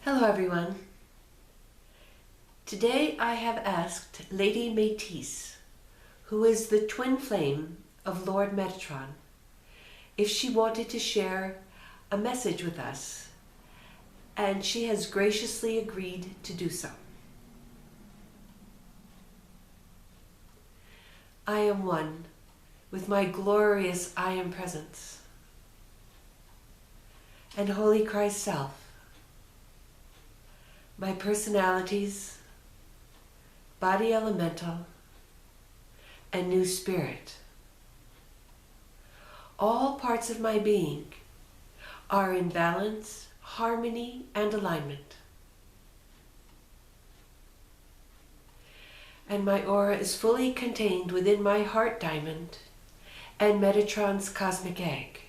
Hello everyone. Today I have asked Lady Metisse, who is the twin flame of Lord Metatron, if she wanted to share a message with us, and she has graciously agreed to do so. I am one with my glorious I Am presence and Holy Christ Self, my personalities, body elemental, and new spirit. All parts of my being are in balance, harmony, and alignment. And my aura is fully contained within my heart diamond and Metatron's cosmic egg.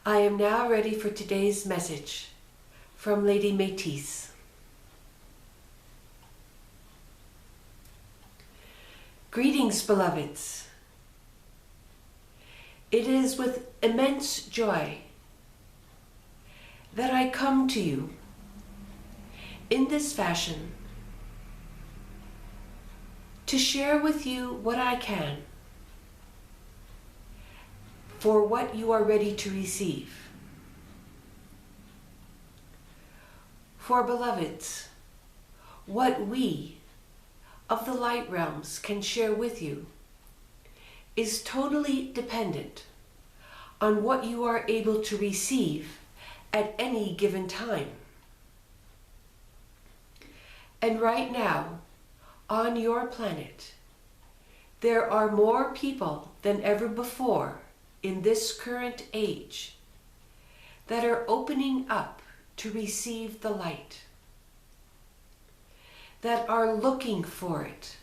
I am now ready for today's message from Lady Metisse. Greetings, beloveds. It is with immense joy that I come to you in this fashion to share with you what I can for what you are ready to receive. For beloveds, what we of the light realms can share with you is totally dependent on what you are able to receive at any given time. And right now, on your planet, there are more people than ever before in this current age that are opening up to receive the light, that are looking for it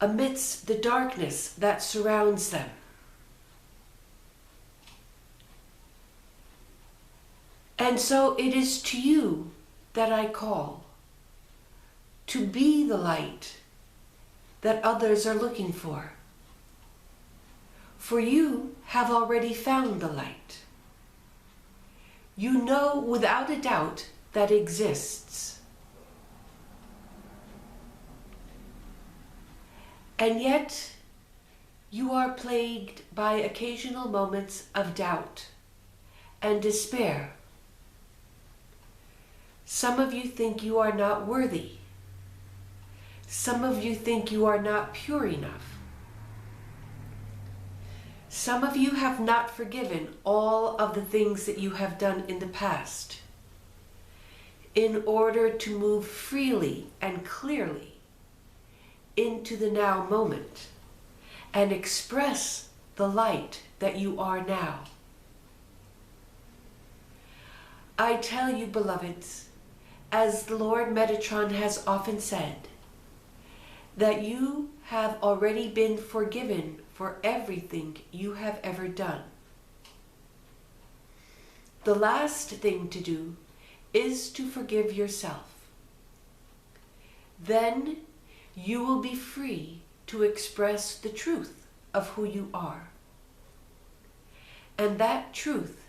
amidst the darkness that surrounds them. And so it is to you that I call, to be the light that others are looking for. For you have already found the light. You know without a doubt that exists. And yet, you are plagued by occasional moments of doubt and despair. Some of you think you are not worthy. Some of you think you are not pure enough. Some of you have not forgiven all of the things that you have done in the past in order to move freely and clearly into the now moment and express the light that you are now. I tell you, beloveds, as the Lord Metatron has often said, that you have already been forgiven for everything you have ever done. The last thing to do is to forgive yourself. Then you will be free to express the truth of who you are. And that truth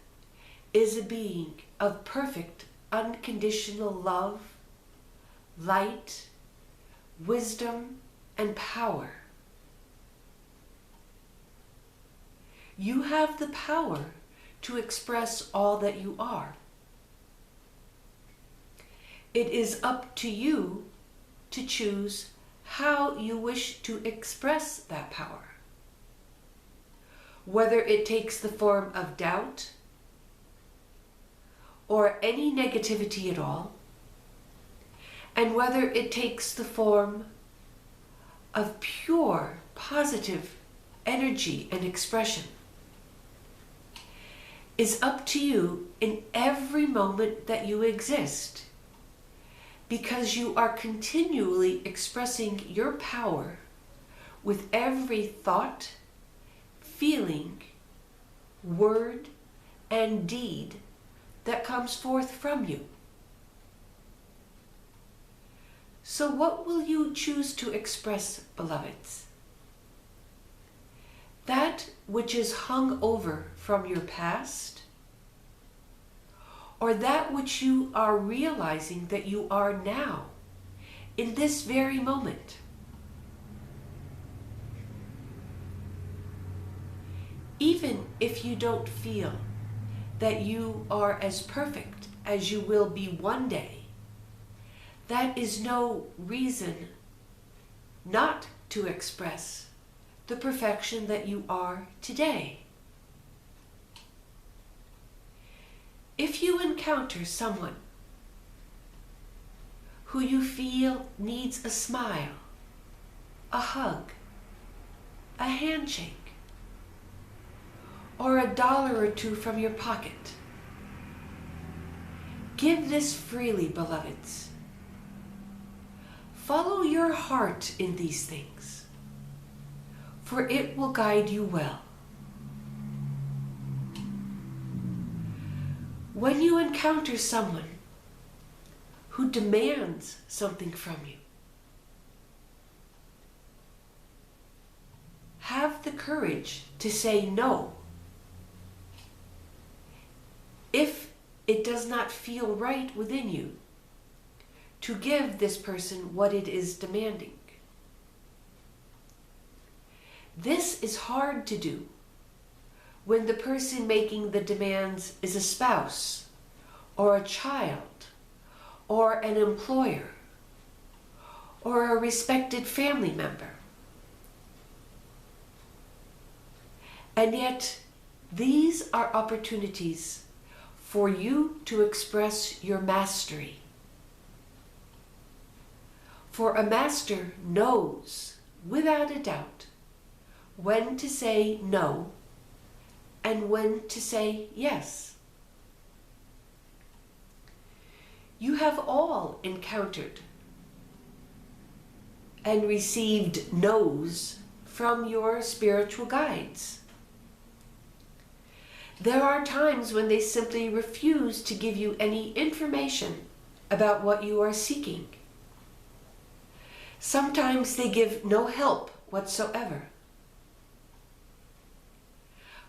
is a being of perfect, unconditional love, light, wisdom, and power. You have the power to express all that you are. It is up to you to choose how you wish to express that power. Whether it takes the form of doubt or any negativity at all, and whether it takes the form of pure, positive energy and expression, is up to you in every moment that you exist, because you are continually expressing your power with every thought, feeling, word, and deed that comes forth from you. So what will you choose to express, beloveds? That which is hung over from your past, or that which you are realizing that you are now, in this very moment. Even if you don't feel that you are as perfect as you will be one day, that is no reason not to express the perfection that you are today. If you encounter someone who you feel needs a smile, a hug, a handshake, or $1 or $2 from your pocket, give this freely, beloveds. Follow your heart in these things, for it will guide you well. When you encounter someone who demands something from you, have the courage to say no if it does not feel right within you to give this person what it is demanding. This is hard to do when the person making the demands is a spouse, or a child, or an employer, or a respected family member. And yet, these are opportunities for you to express your mastery. For a master knows, without a doubt, when to say no and when to say yes. You have all encountered and received no's from your spiritual guides. There are times when they simply refuse to give you any information about what you are seeking. Sometimes they give no help whatsoever.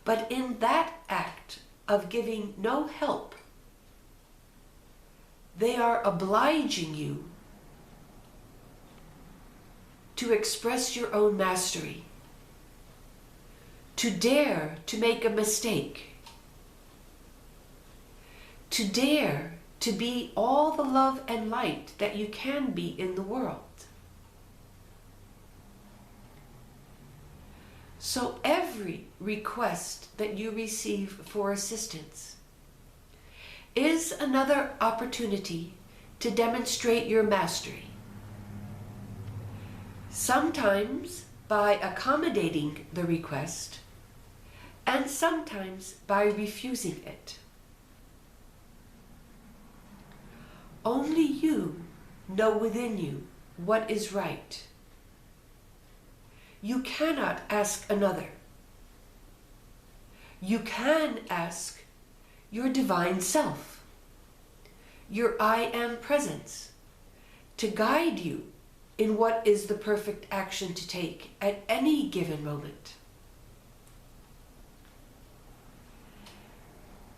But in that act of giving no help, they are obliging you to express your own mastery, to dare to make a mistake, to dare to be all the love and light that you can be in the world. So every request that you receive for assistance is another opportunity to demonstrate your mastery. Sometimes by accommodating the request, and sometimes by refusing it. Only you know within you what is right. You cannot ask another. You can ask your divine self, your I Am presence, to guide you in what is the perfect action to take at any given moment.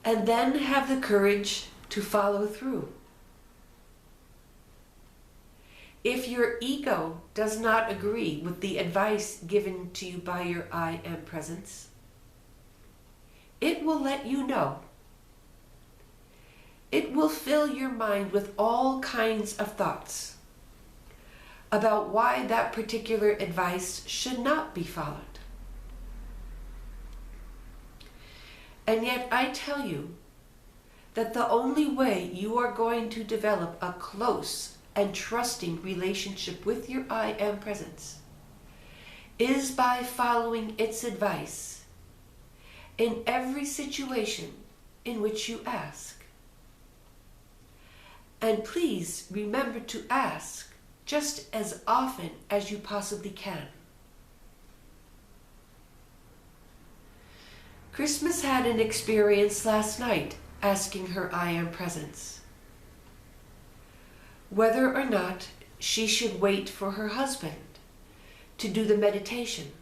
And then have the courage to follow through. If your ego does not agree with the advice given to you by your I Am presence, it will let you know. It will fill your mind with all kinds of thoughts about why that particular advice should not be followed. And yet I tell you that the only way you are going to develop a close and trusting relationship with your I Am presence is by following its advice in every situation in which you ask. And please remember to ask just as often as you possibly can. Christmas had an experience last night asking her I Am presence whether or not she should wait for her husband to do the meditation,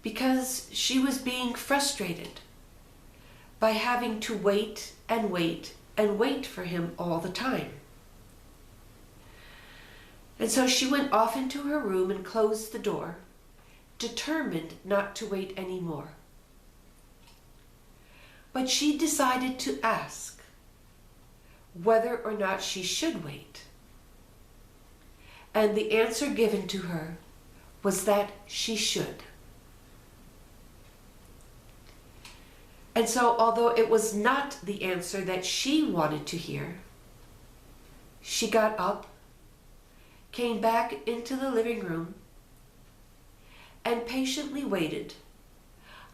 because she was being frustrated by having to wait and wait and wait for him all the time. And so she went off into her room and closed the door, determined not to wait anymore. But she decided to ask whether or not she should wait. And the answer given to her was that she should. And so, although it was not the answer that she wanted to hear, she got up, came back into the living room, and patiently waited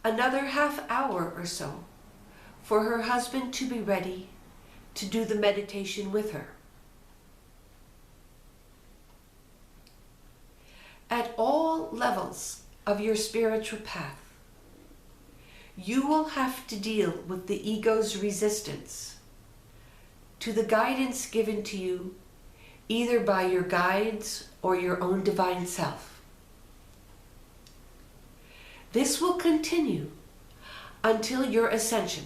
another half hour or so for her husband to be ready to do the meditation with her. At all levels of your spiritual path, you will have to deal with the ego's resistance to the guidance given to you either by your guides or your own divine self. This will continue until your ascension,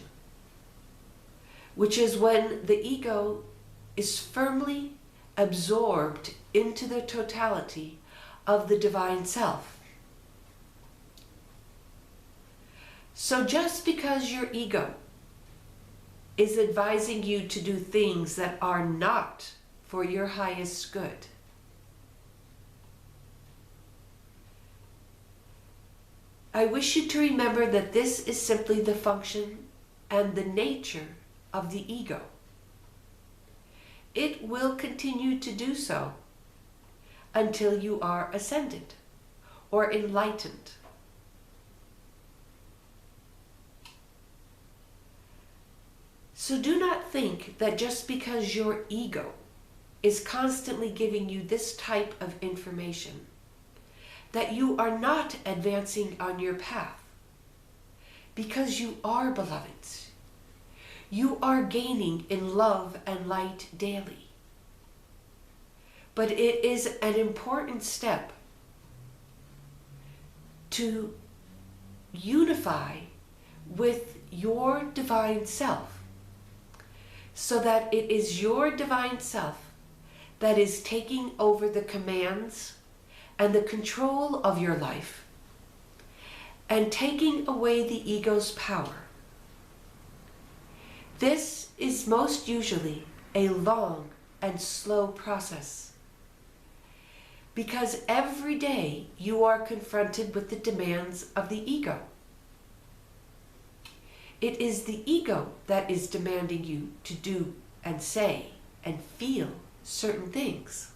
which is when the ego is firmly absorbed into the totality of the divine self. So just because your ego is advising you to do things that are not for your highest good, I wish you to remember that this is simply the function and the nature of the ego. It will continue to do so until you are ascended or enlightened. So do not think that just because your ego is constantly giving you this type of information, that you are not advancing on your path, because you are, beloveds. You are gaining in love and light daily. But it is an important step to unify with your divine self, so that it is your divine self that is taking over the commands and the control of your life and taking away the ego's power. This is most usually a long and slow process, because every day you are confronted with the demands of the ego. It is the ego that is demanding you to do and say and feel certain things.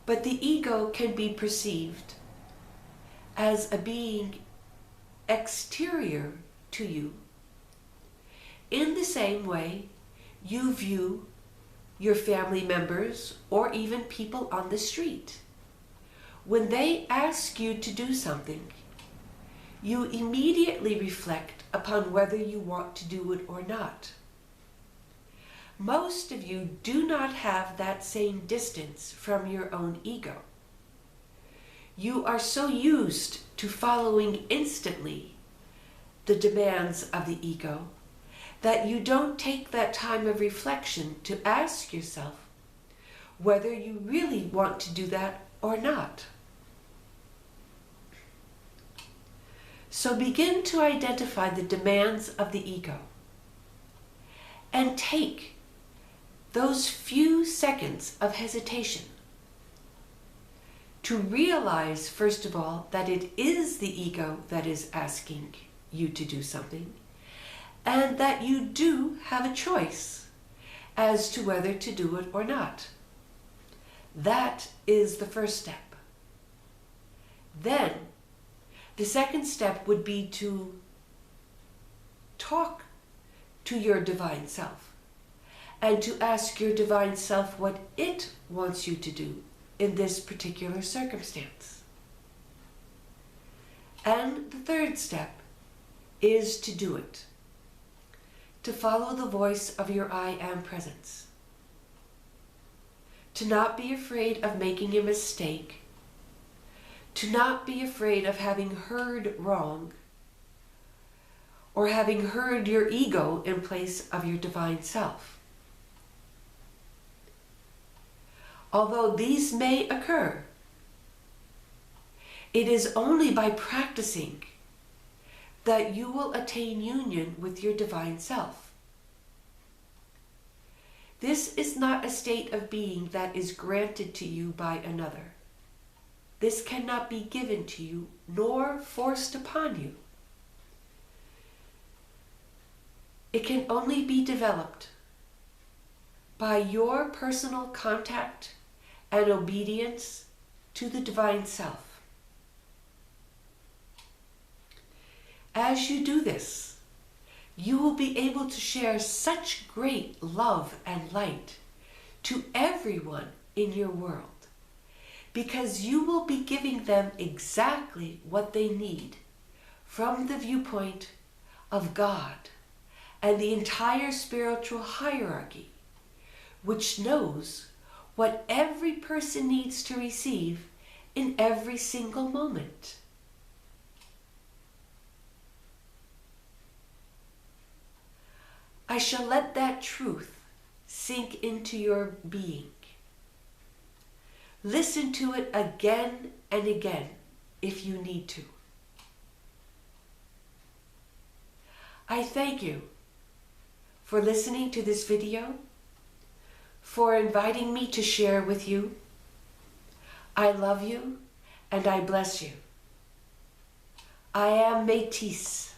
But the ego can be perceived as a being exterior to you, in the same way you view your family members or even people on the street. When they ask you to do something, you immediately reflect upon whether you want to do it or not. Most of you do not have that same distance from your own ego. You are so used to following instantly the demands of the ego that you don't take that time of reflection to ask yourself whether you really want to do that or not. So begin to identify the demands of the ego and take those few seconds of hesitation to realize, first of all, that it is the ego that is asking you to do something, and that you do have a choice as to whether to do it or not. That is the first step. Then, the second step would be to talk to your divine self and to ask your divine self what it wants you to do in this particular circumstance. And the third step is to do it, to follow the voice of your I Am presence, to not be afraid of making a mistake, to not be afraid of having heard wrong, or having heard your ego in place of your divine self. Although these may occur, it is only by practicing that you will attain union with your divine self. This is not a state of being that is granted to you by another. This cannot be given to you nor forced upon you. It can only be developed by your personal contact and obedience to the divine self. As you do this, you will be able to share such great love and light to everyone in your world, because you will be giving them exactly what they need from the viewpoint of God and the entire spiritual hierarchy, which knows what every person needs to receive in every single moment. I shall let that truth sink into your being. Listen to it again and again if you need to. I thank you for listening to this video, for inviting me to share with you. I love you and I bless you. I am Metisse.